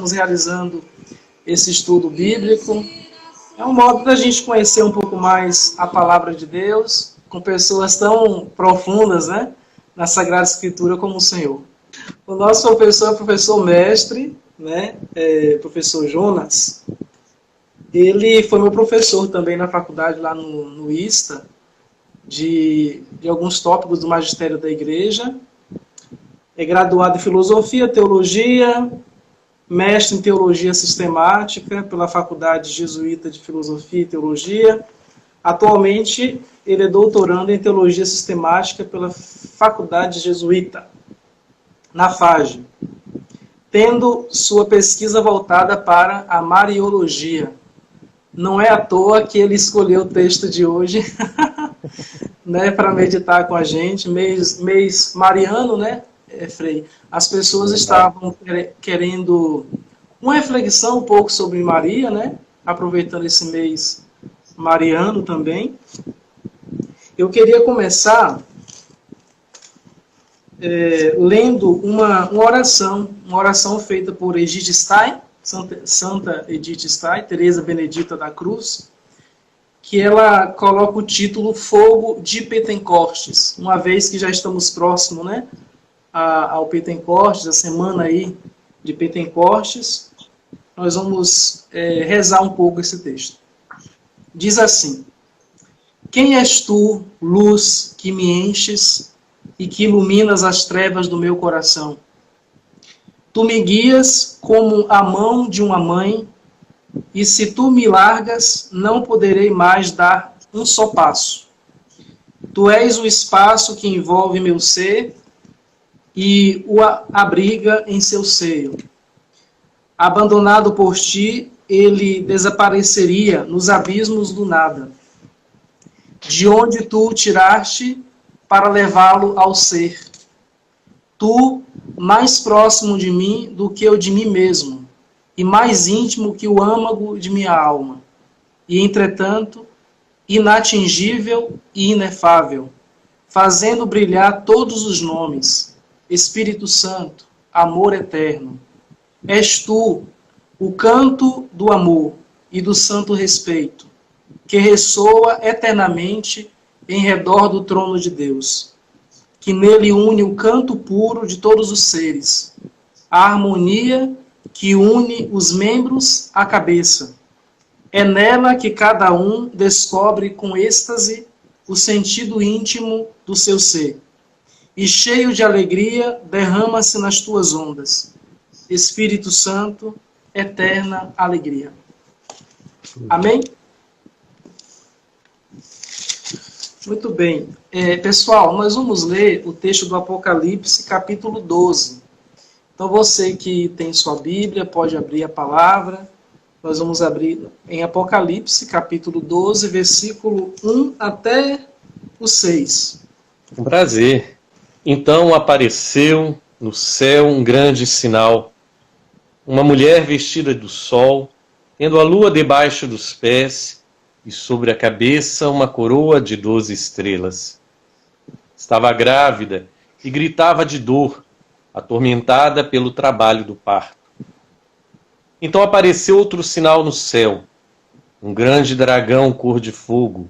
estamos realizando esse estudo bíblico. É um modo da gente conhecer um pouco mais a palavra de Deus, com pessoas tão profundas, né, na Sagrada Escritura como o Senhor. O nosso professor é o professor mestre, né, professor Jonas. Ele foi meu professor também na faculdade, lá no ISTA, de alguns tópicos do magistério da igreja. É graduado em filosofia, teologia, mestre em teologia sistemática pela Faculdade Jesuíta de Filosofia e Teologia. Atualmente, ele é doutorando em teologia sistemática pela Faculdade Jesuíta, na FAGE, tendo sua pesquisa voltada para a Mariologia. Não é à toa que ele escolheu o texto de hoje né, para meditar com a gente, mês mariano, né, Frei? As pessoas estavam querendo uma reflexão um pouco sobre Maria, né, aproveitando esse mês mariano também. Eu queria começar lendo uma oração feita por Edith Stein, Santa Edith Stein, Teresa Benedita da Cruz, que ela coloca o título Fogo de Pentecostes, uma vez que já estamos próximos, né, ao Pentecostes, a semana aí de Pentecostes, nós vamos rezar um pouco esse texto. Diz assim: Quem és tu, luz, que me enches e que iluminas as trevas do meu coração? Tu me guias como a mão de uma mãe, e se tu me largas, não poderei mais dar um só passo. Tu és o espaço que envolve meu ser e o abriga em seu seio. Abandonado por ti, ele desapareceria nos abismos do nada, de onde tu o tiraste para levá-lo ao ser. Tu, mais próximo de mim do que eu de mim mesmo, e mais íntimo que o âmago de minha alma, e, entretanto, inatingível e inefável, fazendo brilhar todos os nomes, Espírito Santo, amor eterno. És tu, o canto do amor e do santo respeito, que ressoa eternamente em redor do trono de Deus, que nele une o canto puro de todos os seres, a harmonia que une os membros à cabeça. É nela que cada um descobre com êxtase o sentido íntimo do seu ser. E cheio de alegria, derrama-se nas tuas ondas. Espírito Santo, eterna alegria. Amém? Muito bem. Pessoal, nós vamos ler o texto do Apocalipse, capítulo 12. Então, você que tem sua Bíblia, pode abrir a palavra. Nós vamos abrir em Apocalipse, capítulo 12, versículo 1 até o 6. Um prazer. Então apareceu no céu um grande sinal. Uma mulher vestida do sol, tendo a lua debaixo dos pés, e sobre a cabeça uma coroa de 12 estrelas. Estava grávida e gritava de dor, atormentada pelo trabalho do parto. Então apareceu outro sinal no céu, um grande dragão cor de fogo.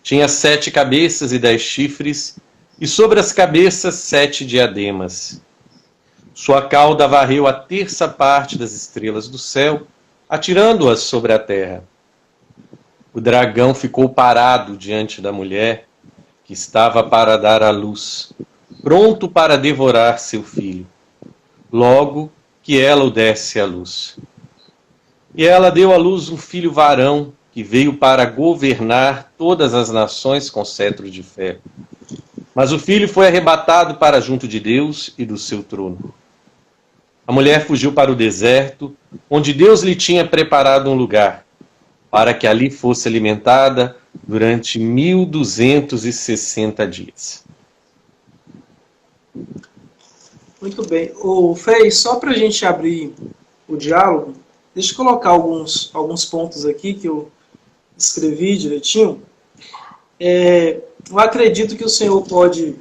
Tinha 7 cabeças e 10 chifres, e sobre as cabeças 7 diademas. Sua cauda varreu a terça parte das estrelas do céu, atirando-as sobre a terra. O dragão ficou parado diante da mulher, que estava para dar à luz, pronto para devorar seu filho, logo que ela o desse à luz. E ela deu à luz um filho varão, que veio para governar todas as nações com cetro de ferro. Mas o filho foi arrebatado para junto de Deus e do seu trono. A mulher fugiu para o deserto, onde Deus lhe tinha preparado um lugar, para que ali fosse alimentada durante 1260 dias. Muito bem. Frei, só para a gente abrir o diálogo, deixa eu colocar alguns pontos aqui que eu escrevi direitinho. Eu acredito que o senhor pode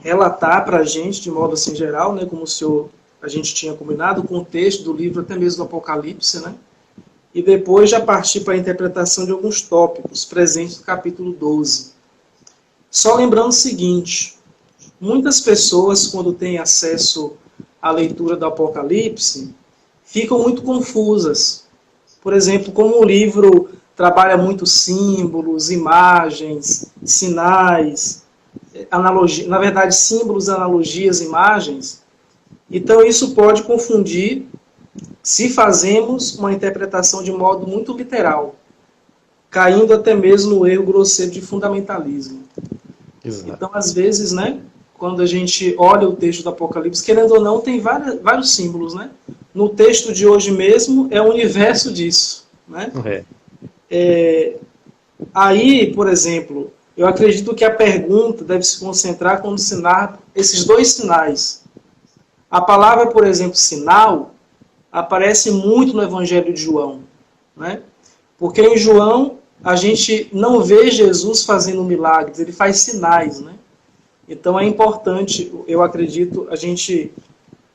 relatar para a gente, de modo assim geral, né, como o senhor a gente tinha combinado, o contexto do livro, até mesmo do Apocalipse, né? E depois já partir para a interpretação de alguns tópicos presentes no capítulo 12. Só lembrando o seguinte, muitas pessoas, quando têm acesso à leitura do Apocalipse, ficam muito confusas. Por exemplo, como o livro trabalha muito símbolos, imagens, sinais, analogia, na verdade, símbolos, analogias, imagens, então isso pode confundir se fazemos uma interpretação de modo muito literal, caindo até mesmo no erro grosseiro de fundamentalismo. Exato. Então, às vezes, né, quando a gente olha o texto do Apocalipse, querendo ou não, tem vários símbolos, né? No texto de hoje mesmo, é o universo disso, né? Aí, por exemplo, eu acredito que a pergunta deve se concentrar quando se narra esses dois sinais. A palavra, por exemplo, sinal, aparece muito no Evangelho de João, né? Porque em João a gente não vê Jesus fazendo milagres, ele faz sinais, né? Então é importante, eu acredito, a gente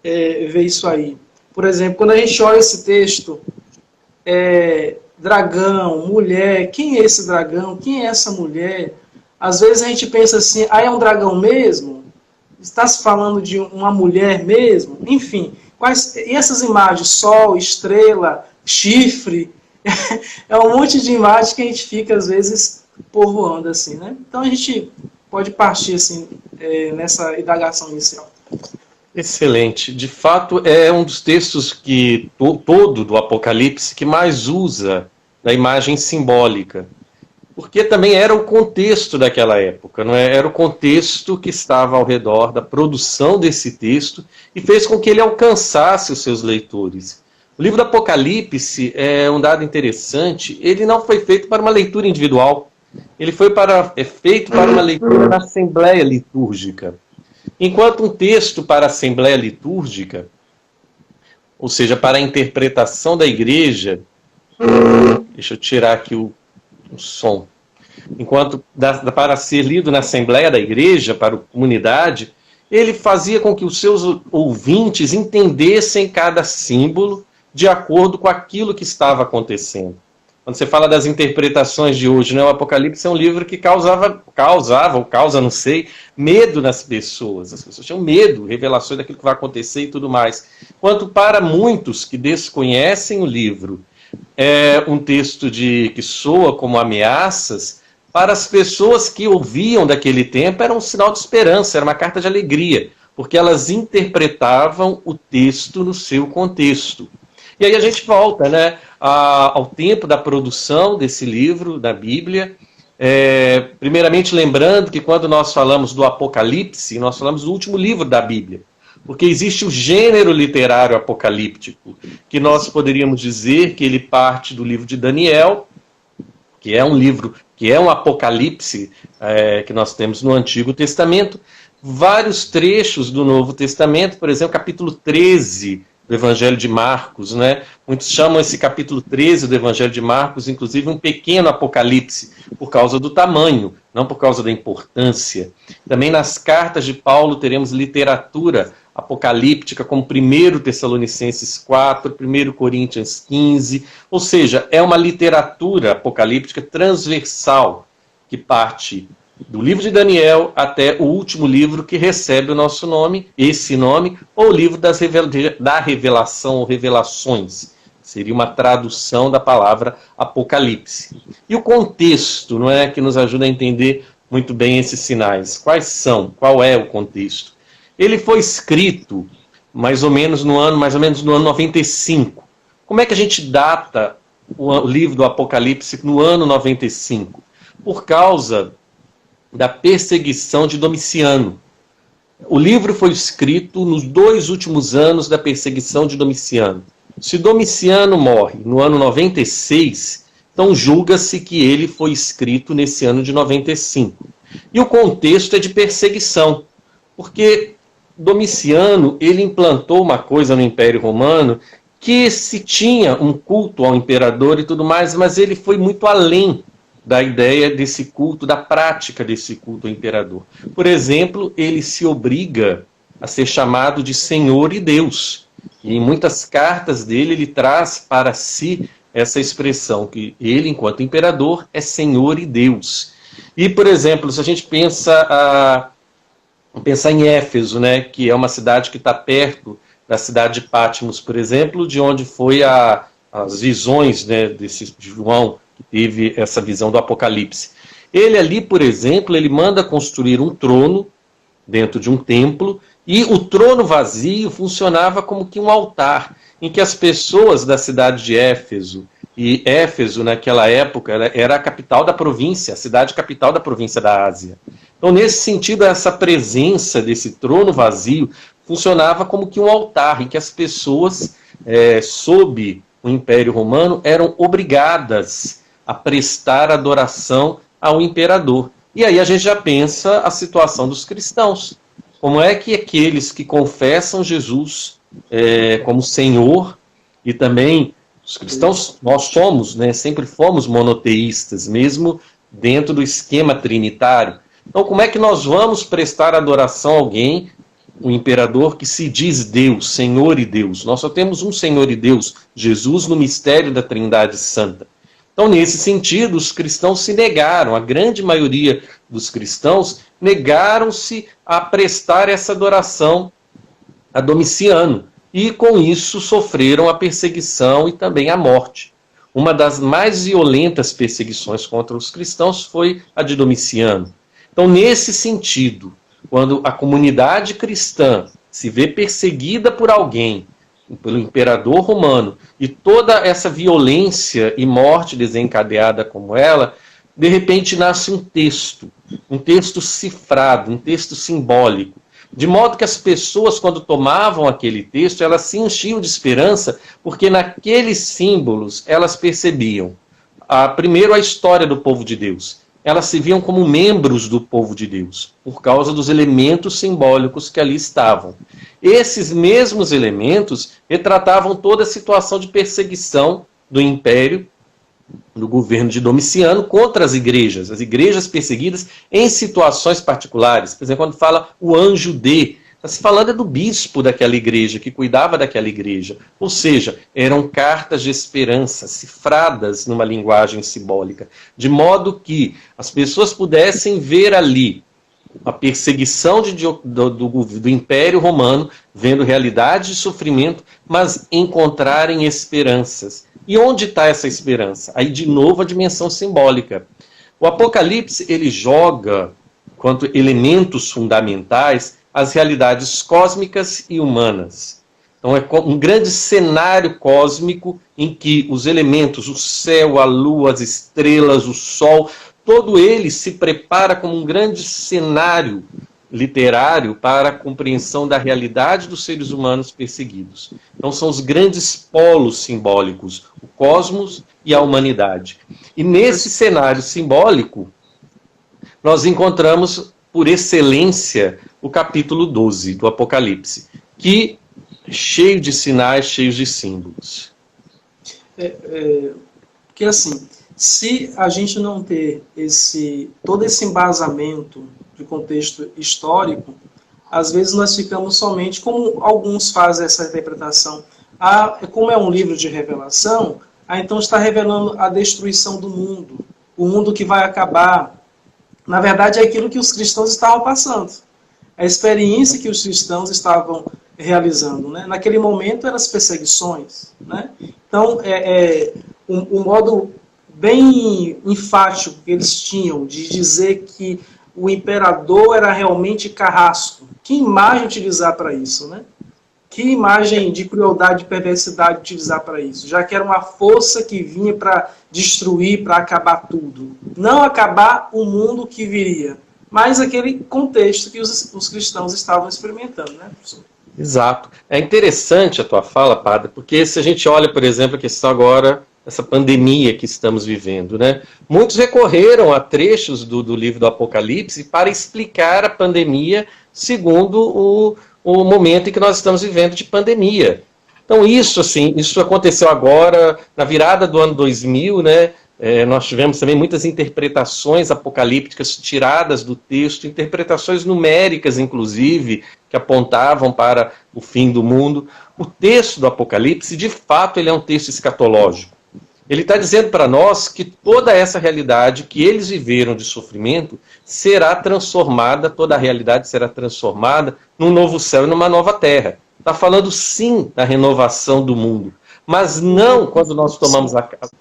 ver isso aí. Por exemplo, quando a gente olha esse texto, dragão, mulher, quem é esse dragão? Quem é essa mulher? Às vezes a gente pensa assim, é um dragão mesmo? Está se falando de uma mulher mesmo? Enfim, e essas imagens, sol, estrela, chifre, é um monte de imagens que a gente fica, às vezes, povoando assim, né? Então a gente pode partir assim, nessa indagação inicial. Excelente. De fato, é um dos textos que todo do Apocalipse que mais usa da imagem simbólica. Porque também era o contexto daquela época, não é? Era o contexto que estava ao redor da produção desse texto e fez com que ele alcançasse os seus leitores. O livro do Apocalipse é um dado interessante, ele não foi feito para uma leitura individual, ele é feito para uma leitura na Assembleia Litúrgica. Enquanto um texto para a Assembleia Litúrgica, ou seja, para a interpretação da igreja, deixa eu tirar aqui o som. Enquanto para ser lido na Assembleia da Igreja, para a comunidade, ele fazia com que os seus ouvintes entendessem cada símbolo de acordo com aquilo que estava acontecendo. Quando você fala das interpretações de hoje, né, o Apocalipse é um livro que causa, não sei, medo nas pessoas. As pessoas tinham medo, revelações daquilo que vai acontecer e tudo mais. Enquanto para muitos que desconhecem o livro, é um texto que soa como ameaças, para as pessoas que ouviam daquele tempo era um sinal de esperança, era uma carta de alegria, porque elas interpretavam o texto no seu contexto. E aí a gente volta, né, ao tempo da produção desse livro, da Bíblia, primeiramente lembrando que quando nós falamos do Apocalipse, nós falamos do último livro da Bíblia. Porque existe o gênero literário apocalíptico, que nós poderíamos dizer que ele parte do livro de Daniel, que é um livro, que é um apocalipse que nós temos no Antigo Testamento, vários trechos do Novo Testamento, por exemplo, capítulo 13 do Evangelho de Marcos, né? Muitos chamam esse capítulo 13 do Evangelho de Marcos, inclusive, um pequeno apocalipse, por causa do tamanho, não por causa da importância. Também nas cartas de Paulo teremos literatura apocalíptica, como 1 Tessalonicenses 4, 1 Coríntios 15, ou seja, é uma literatura apocalíptica transversal, que parte do livro de Daniel até o último livro que recebe o nosso nome, esse nome, ou o livro da revelação, ou revelações. Seria uma tradução da palavra Apocalipse. E o contexto, não é, que nos ajuda a entender muito bem esses sinais. Quais são? Qual é o contexto? Ele foi escrito mais ou menos no ano 95. Como é que a gente data o livro do Apocalipse no ano 95? Por causa da perseguição de Domiciano. O livro foi escrito nos 2 últimos anos da perseguição de Domiciano. Se Domiciano morre no ano 96, então julga-se que ele foi escrito nesse ano de 95. E o contexto é de perseguição, porque Domiciano, ele implantou uma coisa no Império Romano que se tinha um culto ao imperador e tudo mais, mas ele foi muito além da ideia desse culto, da prática desse culto ao imperador. Por exemplo, ele se obriga a ser chamado de Senhor e Deus. E em muitas cartas dele, ele traz para si essa expressão, que ele, enquanto imperador, é Senhor e Deus. E, por exemplo, se a gente pensar em Éfeso, né, que é uma cidade que está perto da cidade de Patmos, por exemplo, de onde foi as visões, né, de João, que teve essa visão do Apocalipse. Ele ali, por exemplo, ele manda construir um trono dentro de um templo, e o trono vazio funcionava como que um altar, em que as pessoas da cidade de Éfeso, e Éfeso naquela época era a capital da província, a cidade capital da província da Ásia. Então, nesse sentido, essa presença desse trono vazio funcionava como que um altar, em que as pessoas, sob o Império Romano, eram obrigadas a prestar adoração ao imperador. E aí a gente já pensa a situação dos cristãos. Como é que aqueles que confessam Jesus como Senhor, e também os cristãos, nós somos, né, sempre fomos monoteístas, mesmo dentro do esquema trinitário. Então, como é que nós vamos prestar adoração a alguém, um imperador que se diz Deus, Senhor e Deus? Nós só temos um Senhor e Deus, Jesus, no mistério da Trindade Santa. Então, nesse sentido, os cristãos se negaram, a grande maioria dos cristãos negaram-se a prestar essa adoração a Domiciano, e com isso sofreram a perseguição e também a morte. Uma das mais violentas perseguições contra os cristãos foi a de Domiciano. Então, nesse sentido, quando a comunidade cristã se vê perseguida por alguém, pelo imperador romano, e toda essa violência e morte desencadeada como ela, de repente nasce um texto cifrado, um texto simbólico, de modo que as pessoas, quando tomavam aquele texto, elas se enchiam de esperança, porque naqueles símbolos elas percebiam, primeiro, a história do povo de Deus. Elas se viam como membros do povo de Deus, por causa dos elementos simbólicos que ali estavam. Esses mesmos elementos retratavam toda a situação de perseguição do império, do governo de Domiciano, contra as igrejas perseguidas em situações particulares. Por exemplo, quando fala o anjo está se falando do bispo daquela igreja, que cuidava daquela igreja. Ou seja, eram cartas de esperança, cifradas numa linguagem simbólica, de modo que as pessoas pudessem ver ali a perseguição do Império Romano, vendo realidade de sofrimento, mas encontrarem esperanças. E onde está essa esperança? Aí, de novo, a dimensão simbólica. O Apocalipse, ele joga, quanto elementos fundamentais, as realidades cósmicas e humanas. Então, é um grande cenário cósmico em que os elementos, o céu, a lua, as estrelas, o sol, todo ele se prepara como um grande cenário literário para a compreensão da realidade dos seres humanos perseguidos. Então são os grandes polos simbólicos, o cosmos e a humanidade. E nesse cenário simbólico, nós encontramos, por excelência, o capítulo 12 do Apocalipse, que é cheio de sinais, cheio de símbolos. Porque assim, se a gente não ter todo esse embasamento de contexto histórico, às vezes nós ficamos somente, como alguns fazem essa interpretação, como é um livro de revelação, então está revelando a destruição do mundo, o mundo que vai acabar. Na verdade, é aquilo que os cristãos estavam passando, a experiência que os cristãos estavam realizando, né? Naquele momento eram as perseguições, né? Então, um modo bem enfático que eles tinham de dizer que o imperador era realmente carrasco. Que imagem utilizar para isso, né? Que imagem de crueldade e perversidade utilizar para isso? Já que era uma força que vinha para destruir, para acabar tudo. Não acabar o mundo que viria, mas aquele contexto que os cristãos estavam experimentando, né, professor? Exato. É interessante a tua fala, padre, porque se a gente olha, por exemplo, a questão agora, essa pandemia que estamos vivendo, né? Muitos recorreram a trechos do livro do Apocalipse para explicar a pandemia segundo o momento em que nós estamos vivendo de pandemia. Então isso aconteceu agora, na virada do ano 2000, né? Nós tivemos também muitas interpretações apocalípticas tiradas do texto, interpretações numéricas, inclusive, que apontavam para o fim do mundo. O texto do Apocalipse, de fato, ele é um texto escatológico. Ele está dizendo para nós que toda essa realidade que eles viveram de sofrimento será transformada, toda a realidade será transformada num novo céu e numa nova terra. Está falando, sim, da renovação do mundo, mas não quando nós tomamos a casa.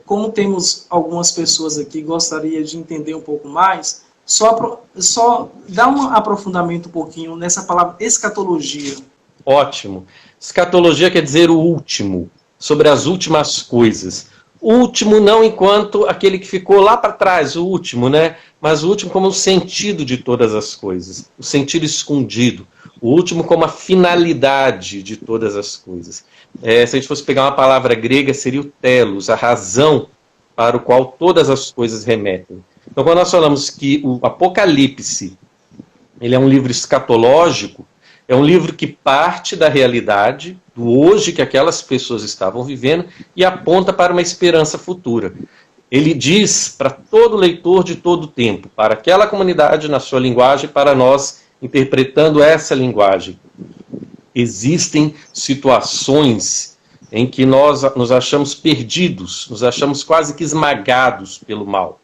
Como temos algumas pessoas aqui, gostaria de entender um pouco mais, só dá um aprofundamento um pouquinho nessa palavra escatologia. Ótimo. Escatologia quer dizer o último, sobre as últimas coisas. O último não enquanto aquele que ficou lá para trás, o último, né? Mas o último como o sentido de todas as coisas, o sentido escondido. O último como a finalidade de todas as coisas. Se a gente fosse pegar uma palavra grega, seria o telos, a razão para o qual todas as coisas remetem. Então, quando nós falamos que o Apocalipse ele é um livro escatológico, é um livro que parte da realidade, do hoje que aquelas pessoas estavam vivendo, e aponta para uma esperança futura. Ele diz para todo leitor de todo tempo, para aquela comunidade na sua linguagem, para nós interpretando essa linguagem. Existem situações em que nós nos achamos perdidos, nos achamos quase que esmagados pelo mal.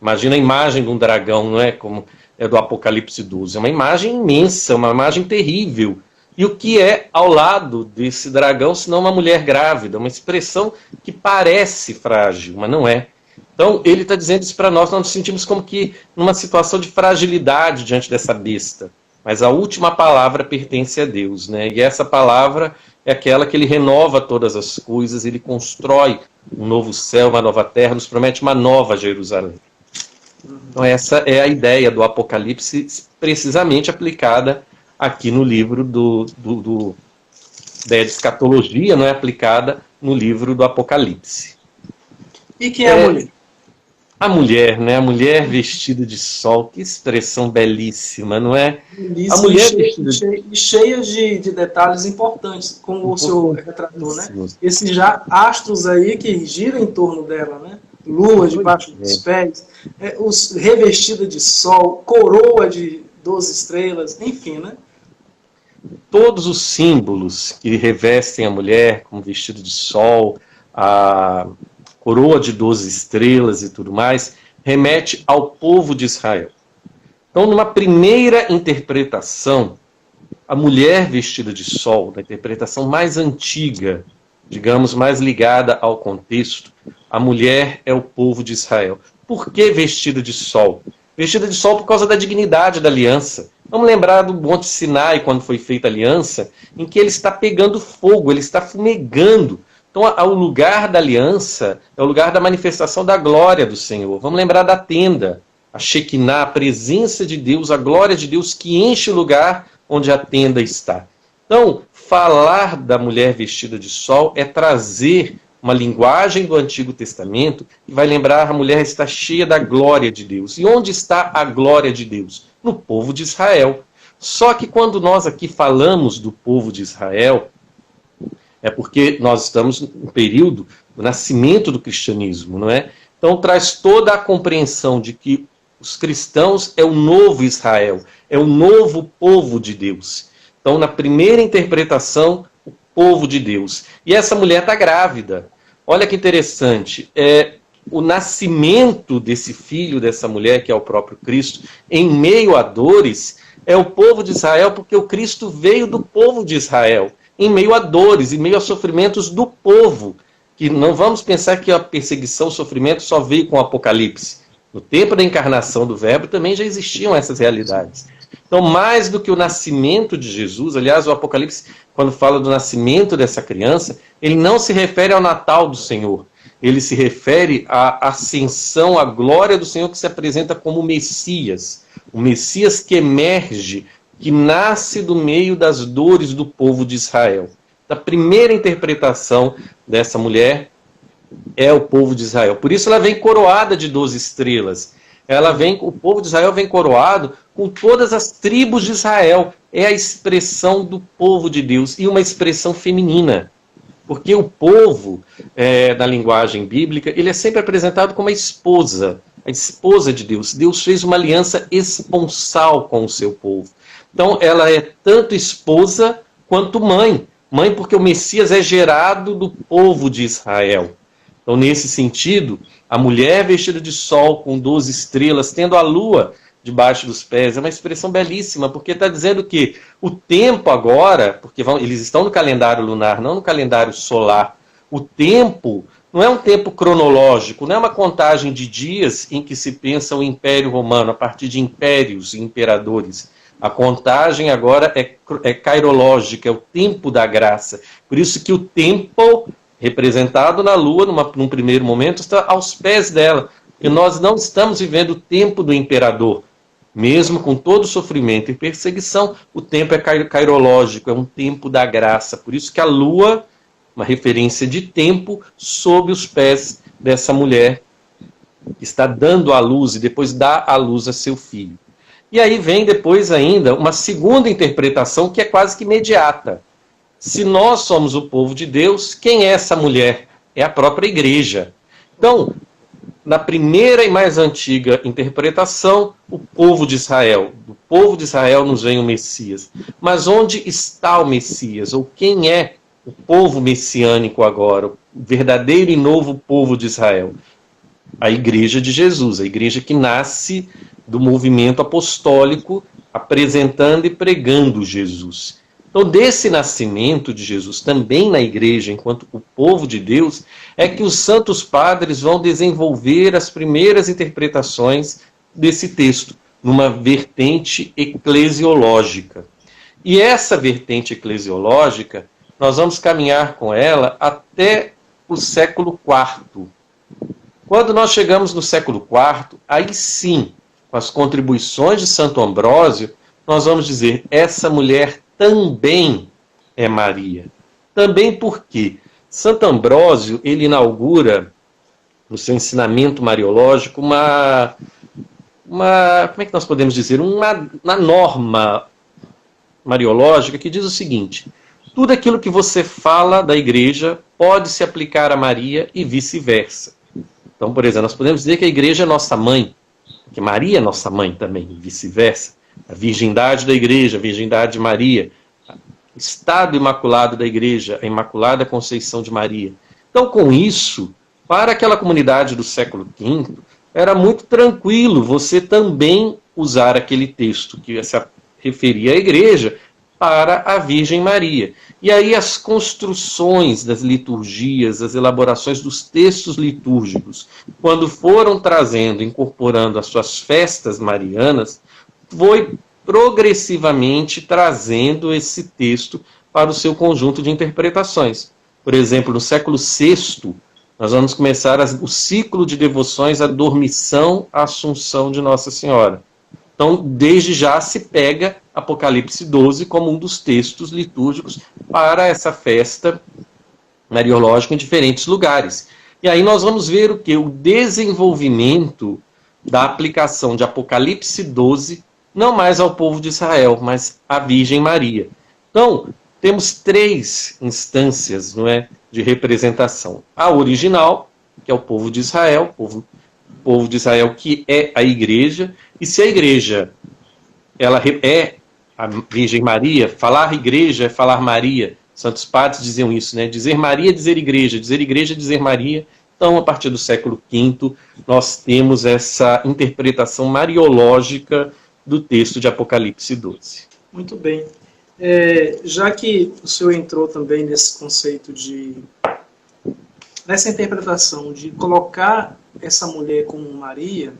Imagina a imagem de um dragão, não é? Como é do Apocalipse 12. É uma imagem imensa, uma imagem terrível. E o que é ao lado desse dragão, senão uma mulher grávida? Uma expressão que parece frágil, mas não é. Então, ele está dizendo isso para nós nos sentimos como que numa situação de fragilidade diante dessa besta. Mas a última palavra pertence a Deus, né? E essa palavra é aquela que ele renova todas as coisas, ele constrói um novo céu, uma nova terra, nos promete uma nova Jerusalém. Então essa é a ideia do Apocalipse, precisamente aplicada aqui no livro da escatologia, não é aplicada no livro do Apocalipse. E quem é a mulher? A mulher, né? A mulher vestida de sol, que expressão belíssima, não é? Belíssima, a mulher cheia de detalhes importantes, como o senhor retratou, né? Esses já astros aí que giram em torno dela, né? Lua debaixo dos pés, revestida de sol, coroa de 12 estrelas, enfim, né? Todos os símbolos que revestem a mulher, como vestido de sol, a coroa de 12 estrelas e tudo mais, remete ao povo de Israel. Então, numa primeira interpretação, a mulher vestida de sol, na interpretação mais antiga, digamos, mais ligada ao contexto, a mulher é o povo de Israel. Por que vestida de sol? Vestida de sol por causa da dignidade da aliança. Vamos lembrar do Monte Sinai, quando foi feita a aliança, em que ele está pegando fogo, ele está fumegando. Então, o lugar da aliança é o lugar da manifestação da glória do Senhor. Vamos lembrar da tenda, a Shekinah, a presença de Deus, a glória de Deus que enche o lugar onde a tenda está. Então, falar da mulher vestida de sol é trazer uma linguagem do Antigo Testamento que vai lembrar a mulher está cheia da glória de Deus. E onde está a glória de Deus? No povo de Israel. Só que quando nós aqui falamos do povo de Israel, é porque nós estamos no período do nascimento do cristianismo, não é? Então traz toda a compreensão de que os cristãos é o novo Israel, é o novo povo de Deus. Então, na primeira interpretação, o povo de Deus. E essa mulher está grávida. Olha que interessante. O nascimento desse filho, dessa mulher, que é o próprio Cristo, em meio a dores, é o povo de Israel, porque o Cristo veio do povo de Israel, em meio a dores, em meio a sofrimentos do povo. Que não vamos pensar que a perseguição, o sofrimento só veio com o Apocalipse. No tempo da encarnação do Verbo também já existiam essas realidades. Então, mais do que o nascimento de Jesus, aliás, o Apocalipse, quando fala do nascimento dessa criança, ele não se refere ao Natal do Senhor. Ele se refere à ascensão, à glória do Senhor que se apresenta como Messias. O Messias que emerge, que nasce do meio das dores do povo de Israel. A primeira interpretação dessa mulher é o povo de Israel. Por isso ela vem coroada de 12 estrelas. O povo de Israel vem coroado com todas as tribos de Israel. É a expressão do povo de Deus e uma expressão feminina. Porque o povo, na linguagem bíblica, ele é sempre apresentado como a esposa de Deus. Deus fez uma aliança esponsal com o seu povo. Então, ela é tanto esposa quanto mãe. Mãe porque o Messias é gerado do povo de Israel. Então, nesse sentido, a mulher vestida de sol com 12 estrelas, tendo a lua debaixo dos pés, é uma expressão belíssima, porque está dizendo que o tempo agora, porque eles estão no calendário lunar, não no calendário solar, o tempo não é um tempo cronológico, não é uma contagem de dias em que se pensa o Império Romano, a partir de impérios e imperadores. A contagem agora é cairológica, é o tempo da graça. Por isso que o tempo, representado na lua, num primeiro momento, está aos pés dela. E nós não estamos vivendo o tempo do imperador. Mesmo com todo o sofrimento e perseguição, o tempo é cairológico, é um tempo da graça. Por isso que a lua, uma referência de tempo, sob os pés dessa mulher que está dando à luz e depois dá à luz a seu filho. E aí vem depois ainda uma segunda interpretação que é quase que imediata. Se nós somos o povo de Deus, quem é essa mulher? É a própria igreja. Então, na primeira e mais antiga interpretação, o povo de Israel. Do povo de Israel nos vem o Messias. Mas onde está o Messias? Ou quem é o povo messiânico agora? O verdadeiro e novo povo de Israel? A igreja de Jesus, a igreja que nasce do movimento apostólico, apresentando e pregando Jesus. Então, desse nascimento de Jesus, também na igreja, enquanto o povo de Deus, é que os santos padres vão desenvolver as primeiras interpretações desse texto, numa vertente eclesiológica. E essa vertente eclesiológica, nós vamos caminhar com ela até o século IV. Quando nós chegamos no século IV, aí sim, com as contribuições de Santo Ambrósio, nós vamos dizer, essa mulher também é Maria. Também porque Santo Ambrósio, ele inaugura, no seu ensinamento mariológico, como é que nós podemos dizer? Uma norma mariológica que diz o seguinte: tudo aquilo que você fala da igreja pode se aplicar a Maria e vice-versa. Então, por exemplo, nós podemos dizer que a igreja é nossa mãe, que Maria é nossa mãe também, e vice-versa. A virgindade da igreja, a virgindade de Maria, o estado imaculado da igreja, a Imaculada Conceição de Maria. Então, com isso, para aquela comunidade do século V, era muito tranquilo você também usar aquele texto que se referia à igreja para a Virgem Maria. E aí as construções das liturgias, as elaborações dos textos litúrgicos, quando foram trazendo, incorporando as suas festas marianas, foi progressivamente trazendo esse texto para o seu conjunto de interpretações. Por exemplo, no século VI, nós vamos começar o ciclo de devoções à Dormição, à Assunção de Nossa Senhora. Então, desde já se pega Apocalipse 12 como um dos textos litúrgicos para essa festa mariológica em diferentes lugares. E aí nós vamos ver o que? O desenvolvimento da aplicação de Apocalipse 12, não mais ao povo de Israel, mas à Virgem Maria. Então, temos 3 instâncias, não é, de representação. A original, que é o povo de Israel, o povo de Israel que é a igreja, e se a igreja ela é a Virgem Maria, falar igreja é falar Maria. Santos padres diziam isso, né? Dizer Maria é dizer igreja é dizer Maria. Então, a partir do século V, nós temos essa interpretação mariológica do texto de Apocalipse 12. Muito bem. Já que o senhor entrou também nesse conceito nessa interpretação de colocar essa mulher como Maria,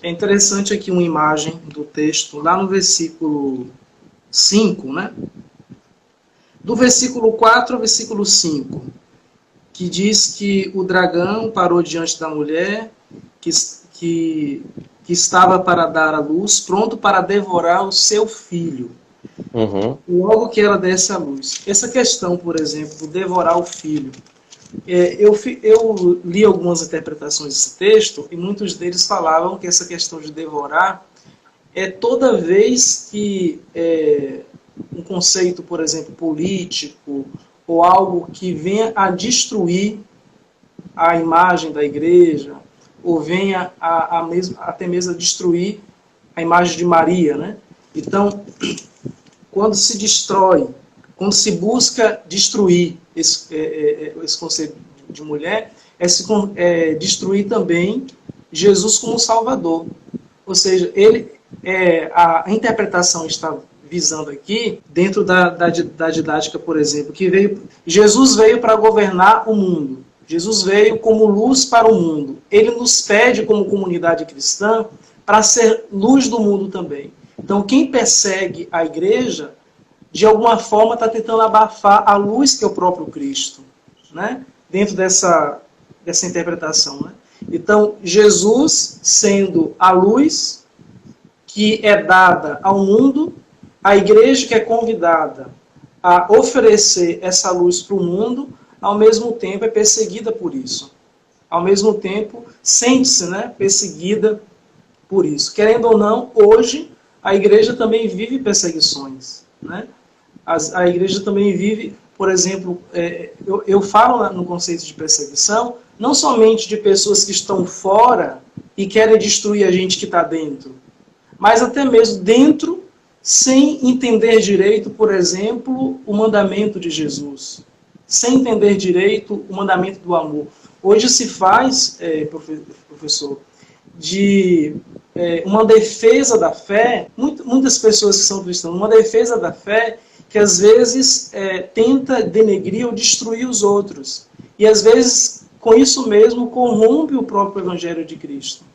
é interessante aqui uma imagem do texto, lá no versículo 5, né? Do versículo 4 ao versículo 5, que diz que o dragão parou diante da mulher que estava para dar à luz, pronto para devorar o seu filho. Uhum. Logo que ela desse à luz. Essa questão, por exemplo, do devorar o filho, eu li algumas interpretações desse texto e muitos deles falavam que essa questão de devorar é toda vez que um conceito, por exemplo, político ou algo que venha a destruir a imagem da igreja, ou venha até mesmo a destruir a imagem de Maria, né? Então, quando se destrói, quando se busca destruir esse conceito de mulher, é destruir também Jesus como Salvador. Ou seja, a interpretação está visando aqui, dentro da didática, por exemplo, que Jesus veio para governar o mundo. Jesus veio como luz para o mundo. Ele nos pede, como comunidade cristã, para ser luz do mundo também. Então, quem persegue a igreja, de alguma forma, está tentando abafar a luz que é o próprio Cristo, né? Dentro dessa interpretação, né? Então, Jesus sendo a luz que é dada ao mundo, a igreja que é convidada a oferecer essa luz para o mundo, ao mesmo tempo é perseguida por isso. Ao mesmo tempo, sente-se, né, perseguida por isso. Querendo ou não, hoje, a igreja também vive perseguições, né? A igreja também vive, por exemplo, eu falo no conceito de perseguição, não somente de pessoas que estão fora e querem destruir a gente que está dentro, mas até mesmo dentro, sem entender direito, por exemplo, o mandamento de Jesus. Sem entender direito o mandamento do amor. Hoje se faz, professor, de uma defesa da fé, muitas pessoas que são cristãs, uma defesa da fé que às vezes tenta denegrir ou destruir os outros. E às vezes, com isso mesmo, corrompe o próprio Evangelho de Cristo.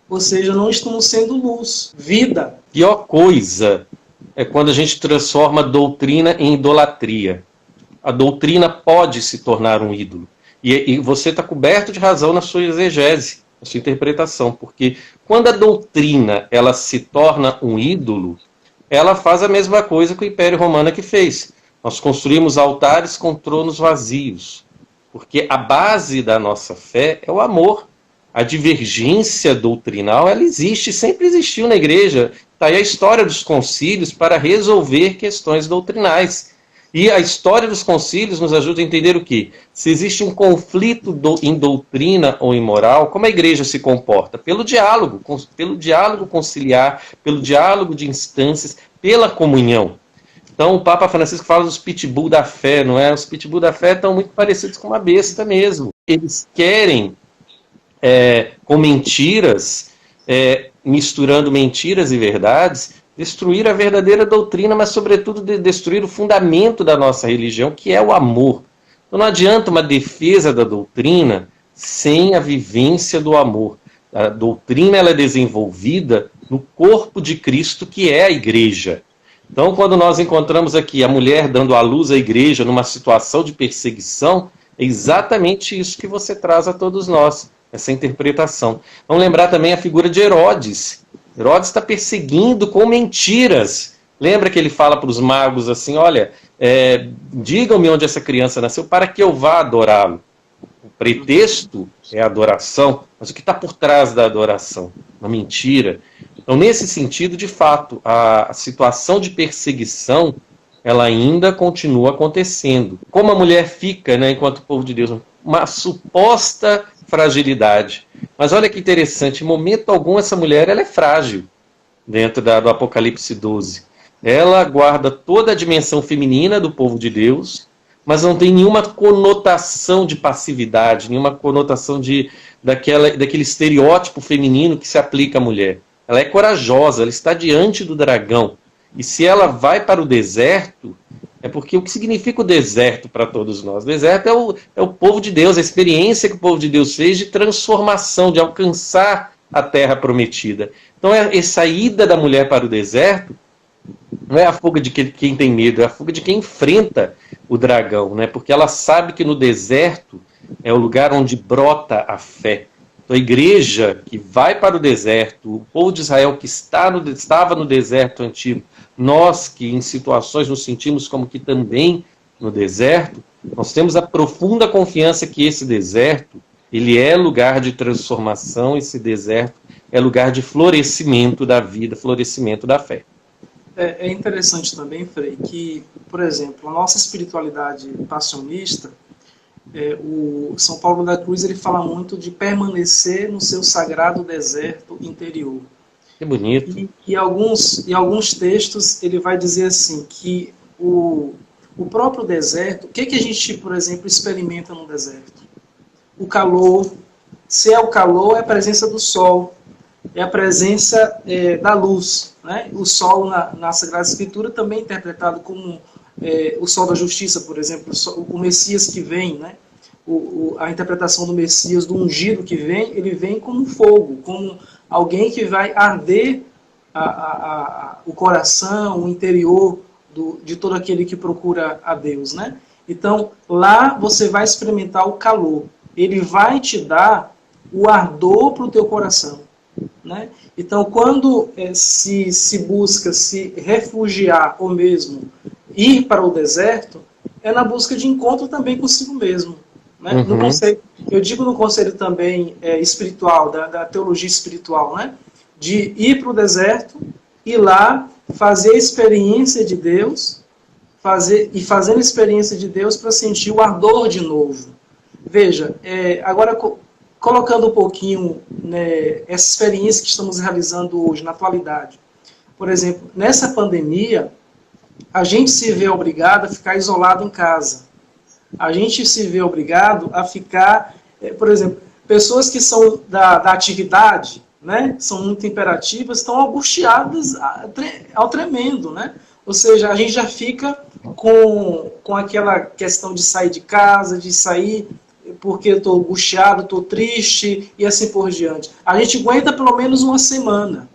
Ou seja, não estamos sendo luz, vida. Pior coisa é quando a gente transforma a doutrina em idolatria. A doutrina pode se tornar um ídolo. E você está coberto de razão na sua exegese, na sua interpretação, porque quando a doutrina ela se torna um ídolo, ela faz a mesma coisa que o Império Romano que fez. Nós construímos altares com tronos vazios, porque a base da nossa fé é o amor. A divergência doutrinal, ela existe, sempre existiu na igreja. Está aí a história dos concílios para resolver questões doutrinais. E a história dos concílios nos ajuda a entender o quê? Se existe um conflito em doutrina ou em moral, como a igreja se comporta? Pelo diálogo conciliar, pelo diálogo de instâncias, pela comunhão. Então o Papa Francisco fala dos pitbull da fé, não é? Os pitbull da fé estão muito parecidos com uma besta mesmo. Eles querem, com mentiras, misturando mentiras e verdades, destruir a verdadeira doutrina, mas sobretudo destruir o fundamento da nossa religião, que é o amor. Então não adianta uma defesa da doutrina sem a vivência do amor. A doutrina ela é desenvolvida no corpo de Cristo, que é a igreja. Então quando nós encontramos aqui a mulher dando à luz à igreja numa situação de perseguição, é exatamente isso que você traz a todos nós, essa interpretação. Vamos lembrar também a figura de Herodes. Herodes está perseguindo com mentiras. Lembra que ele fala para os magos assim, olha, digam-me onde essa criança nasceu para que eu vá adorá-lo. O pretexto é a adoração, mas o que está por trás da adoração? Uma mentira. Então, nesse sentido, de fato, a situação de perseguição, ela ainda continua acontecendo. Como a mulher fica, né, enquanto povo de Deus, uma suposta fragilidade. Mas olha que interessante, em momento algum essa mulher ela é frágil dentro do Apocalipse 12. Ela guarda toda a dimensão feminina do povo de Deus, mas não tem nenhuma conotação de passividade, nenhuma conotação daquele estereótipo feminino que se aplica à mulher. Ela é corajosa, ela está diante do dragão. E se ela vai para o deserto, é porque o que significa o deserto para todos nós? O deserto é o povo de Deus, a experiência que o povo de Deus fez de transformação, de alcançar a terra prometida. Então, essa ida da mulher para o deserto não é a fuga de quem tem medo, é a fuga de quem enfrenta o dragão, né? Porque ela sabe que no deserto é o lugar onde brota a fé. Então, a igreja que vai para o deserto, o povo de Israel que estava no deserto antigo, nós que em situações nos sentimos como que também no deserto, nós temos a profunda confiança que esse deserto, ele é lugar de transformação, esse deserto é lugar de florescimento da vida, florescimento da fé. É interessante também, Frei, que, por exemplo, a nossa espiritualidade passionista, o São Paulo da Cruz, ele fala muito de permanecer no seu sagrado deserto interior. Que bonito. E alguns textos ele vai dizer assim, que o próprio deserto, o que a gente, por exemplo, experimenta no deserto? O calor. Se é o calor, é a presença do sol, é a presença da luz. Né? O sol na Sagrada Escritura também é interpretado como o sol da justiça, por exemplo, o Messias que vem, né? A interpretação do Messias, do ungido que vem, ele vem como fogo, como alguém que vai arder o coração, o interior de todo aquele que procura a Deus. Né? Então, lá você vai experimentar o calor. Ele vai te dar o ardor para o teu coração. Né? Então, quando se busca se refugiar ou mesmo ir para o deserto, é na busca de encontro também consigo mesmo. Né? Uhum. No conceito, eu digo no conceito também espiritual, da teologia espiritual, né? De ir para o deserto e lá fazer a experiência de Deus, fazendo a experiência de Deus para sentir o ardor de novo. Veja, agora colocando um pouquinho, né, essa experiência que estamos realizando hoje, na atualidade. Por exemplo, nessa pandemia, a gente se vê obrigado a ficar isolado em casa. A gente se vê obrigado a ficar, por exemplo, pessoas que são da atividade, né, são muito imperativas, estão angustiadas ao tremendo, né? Ou seja, a gente já fica com aquela questão de sair de casa, de sair porque eu estou angustiado, estou triste e assim por diante. A gente aguenta pelo menos uma semana.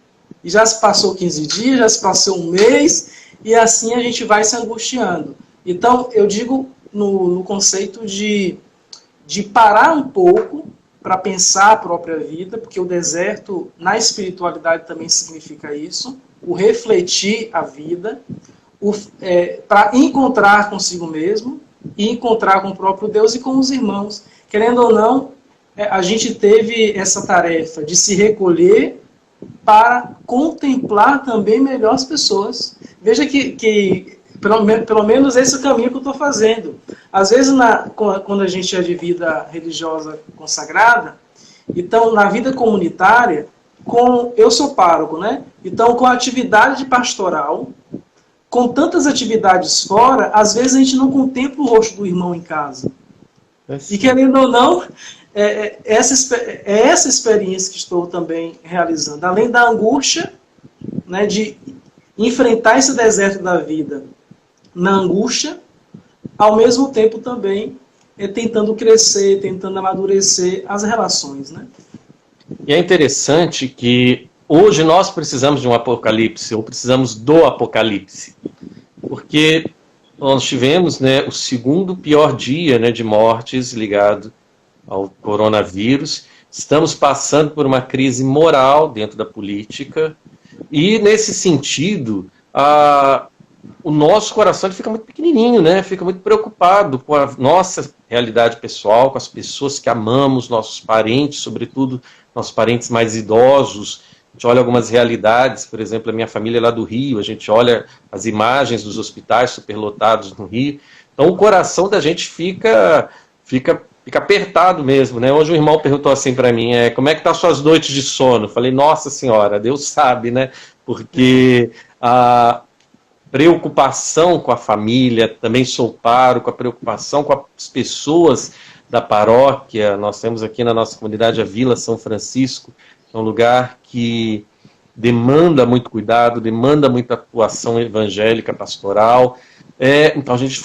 E já se passou 15 dias, já se passou um mês, e assim a gente vai se angustiando. Então, eu digo no conceito de parar um pouco para pensar a própria vida, porque o deserto, na espiritualidade, também significa isso, o refletir a vida, para encontrar consigo mesmo, e encontrar com o próprio Deus e com os irmãos. Querendo ou não, a gente teve essa tarefa de se recolher para contemplar também melhor as pessoas. Veja que pelo menos esse é o caminho que eu estou fazendo. Às vezes, quando a gente é de vida religiosa consagrada, então, na vida comunitária, eu sou pároco, né? Então, com a atividade pastoral, com tantas atividades fora, às vezes a gente não contempla o rosto do irmão em casa. E querendo ou não, essa experiência que estou também realizando. Além da angústia, né, de enfrentar esse deserto da vida na angústia, ao mesmo tempo também tentando crescer, tentando amadurecer as relações. Né? E é interessante que hoje nós precisamos de um apocalipse, ou precisamos do apocalipse, porque nós tivemos, né, o segundo pior dia, né, de mortes ligado ao coronavírus, estamos passando por uma crise moral dentro da política, e nesse sentido, o nosso coração fica muito pequenininho, né, fica muito preocupado com a nossa realidade pessoal, com as pessoas que amamos, nossos parentes, sobretudo nossos parentes mais idosos. A gente olha algumas realidades, por exemplo, a minha família é lá do Rio, a gente olha as imagens dos hospitais superlotados no Rio, então o coração da gente fica apertado mesmo, né? Hoje o irmão perguntou assim para mim, como é que tá as suas noites de sono? Eu falei, nossa senhora, Deus sabe, né? Porque a preocupação com a família, também sou pároco, a preocupação com as pessoas da paróquia, nós temos aqui na nossa comunidade a Vila São Francisco, é um lugar que demanda muito cuidado, demanda muita atuação evangélica, pastoral. Então a gente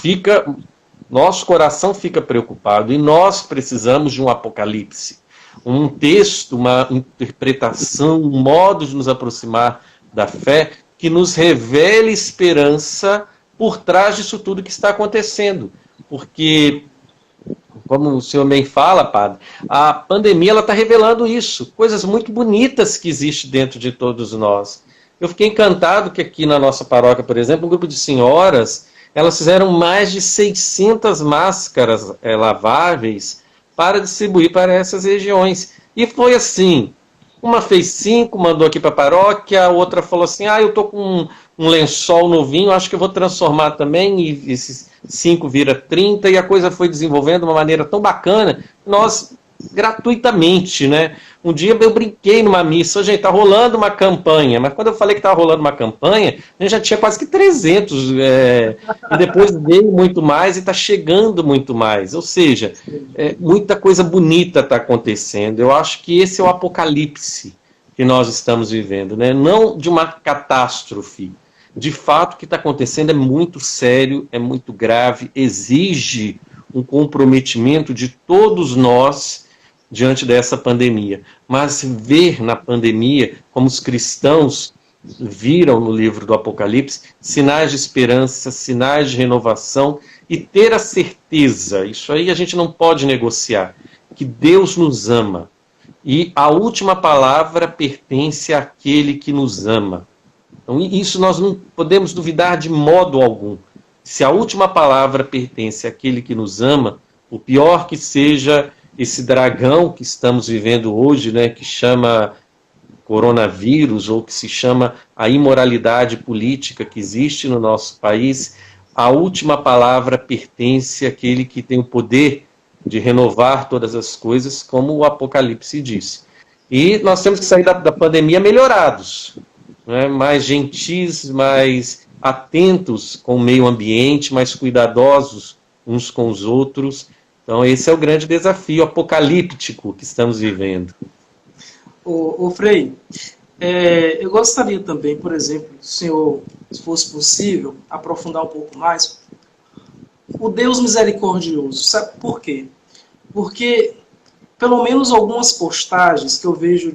nosso coração fica preocupado e nós precisamos de um apocalipse. Um texto, uma interpretação, um modo de nos aproximar da fé que nos revele esperança por trás disso tudo que está acontecendo. Porque, como o senhor bem fala, padre, a pandemia está revelando isso, coisas muito bonitas que existem dentro de todos nós. Eu fiquei encantado que aqui na nossa paróquia, por exemplo, um grupo de senhoras, elas fizeram mais de 600 máscaras laváveis para distribuir para essas regiões. E foi assim, uma fez 5, mandou aqui para a paróquia, a outra falou assim, eu estou com um lençol novinho, acho que eu vou transformar também, e esses 5 vira 30, e a coisa foi desenvolvendo de uma maneira tão bacana, nós, gratuitamente, né? Um dia eu brinquei numa missa, gente, tá rolando uma campanha, mas quando eu falei que estava rolando uma campanha, a gente já tinha quase que 300, e depois veio muito mais, e está chegando muito mais, ou seja, muita coisa bonita está acontecendo. Eu acho que esse é o apocalipse que nós estamos vivendo, né? Não de uma catástrofe. De fato, o que está acontecendo é muito sério, é muito grave, exige um comprometimento de todos nós diante dessa pandemia. Mas ver na pandemia, como os cristãos viram no livro do Apocalipse, sinais de esperança, sinais de renovação, e ter a certeza, isso aí a gente não pode negociar, que Deus nos ama. E a última palavra pertence àquele que nos ama. Então, isso nós não podemos duvidar de modo algum. Se a última palavra pertence àquele que nos ama, o pior que seja esse dragão que estamos vivendo hoje, né, que chama coronavírus, ou que se chama a imoralidade política que existe no nosso país, a última palavra pertence àquele que tem o poder de renovar todas as coisas, como o Apocalipse diz. E nós temos que sair da pandemia melhorados, né? Mais gentis, mais atentos com o meio ambiente, mais cuidadosos uns com os outros. Então esse é o grande desafio apocalíptico que estamos vivendo. Ô Frei, eu gostaria também, por exemplo, se o senhor, se fosse possível, aprofundar um pouco mais, o Deus misericordioso. Sabe por quê? Porque, pelo menos algumas postagens que eu vejo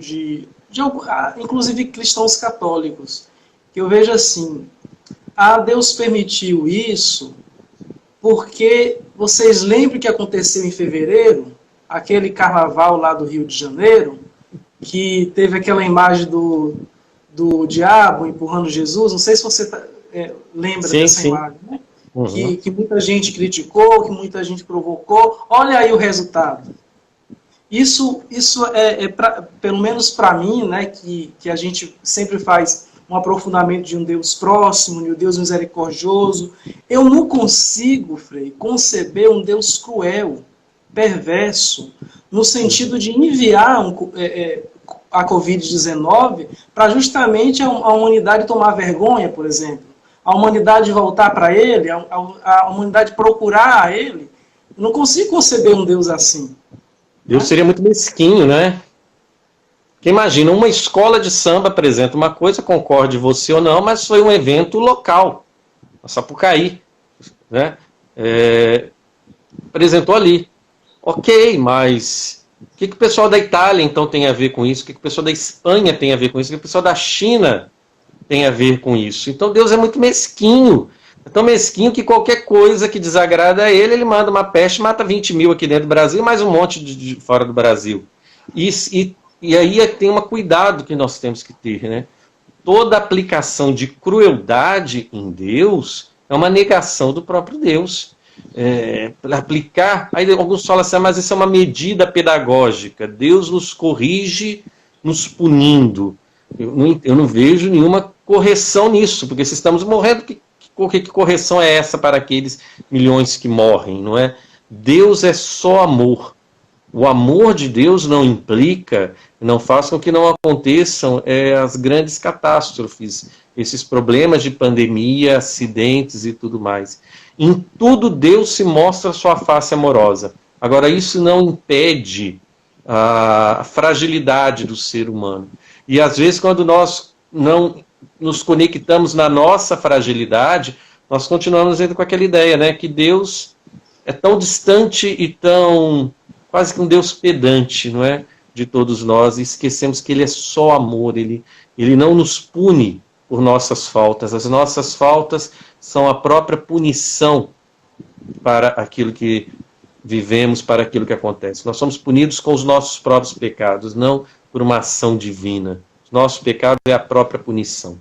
inclusive cristãos católicos, que eu vejo assim, Deus permitiu isso porque vocês lembram que aconteceu em fevereiro, aquele carnaval lá do Rio de Janeiro, que teve aquela imagem do diabo empurrando Jesus, não sei se você lembra dessa imagem, né? Uhum. Que muita gente criticou, que muita gente provocou. Olha aí o resultado. Isso pelo menos para mim, né, que a gente sempre faz um aprofundamento de um Deus próximo, de um Deus misericordioso. Eu não consigo, Frei, conceber um Deus cruel, perverso, no sentido de enviar a Covid-19 para justamente a humanidade tomar vergonha, por exemplo. A humanidade voltar para ele, a humanidade procurar a ele. Eu não consigo conceber um Deus assim. Deus seria muito mesquinho, né? Porque imagina, uma escola de samba apresenta uma coisa, concorde você ou não, mas foi um evento local, a Sapucaí, né? Apresentou ali. Ok, mas o que o pessoal da Itália então tem a ver com isso? O que o pessoal da Espanha tem a ver com isso? O que o pessoal da China tem a ver com isso? Então Deus é muito mesquinho. É tão mesquinho que qualquer coisa que desagrada a ele, ele manda uma peste, mata 20 mil aqui dentro do Brasil, mais um monte de fora do Brasil. E aí tem um cuidado que nós temos que ter, né? Toda aplicação de crueldade em Deus é uma negação do próprio Deus. Aplicar, aí alguns falam assim, mas isso é uma medida pedagógica. Deus nos corrige nos punindo. Eu não vejo nenhuma correção nisso, porque se estamos morrendo, que correção é essa para aqueles milhões que morrem, não é? Deus é só amor. O amor de Deus não implica, não faz com que não aconteçam as grandes catástrofes, esses problemas de pandemia, acidentes e tudo mais. Em tudo Deus se mostra a sua face amorosa. Agora, isso não impede a fragilidade do ser humano. E às vezes, quando nós não nos conectamos na nossa fragilidade, nós continuamos indo com aquela ideia, né, que Deus é tão distante e tão quase que um Deus pedante, não é, de todos nós, e esquecemos que Ele é só amor, Ele não nos pune por nossas faltas. As nossas faltas são a própria punição para aquilo que vivemos, para aquilo que acontece. Nós somos punidos com os nossos próprios pecados, não por uma ação divina. Nosso pecado é a própria punição.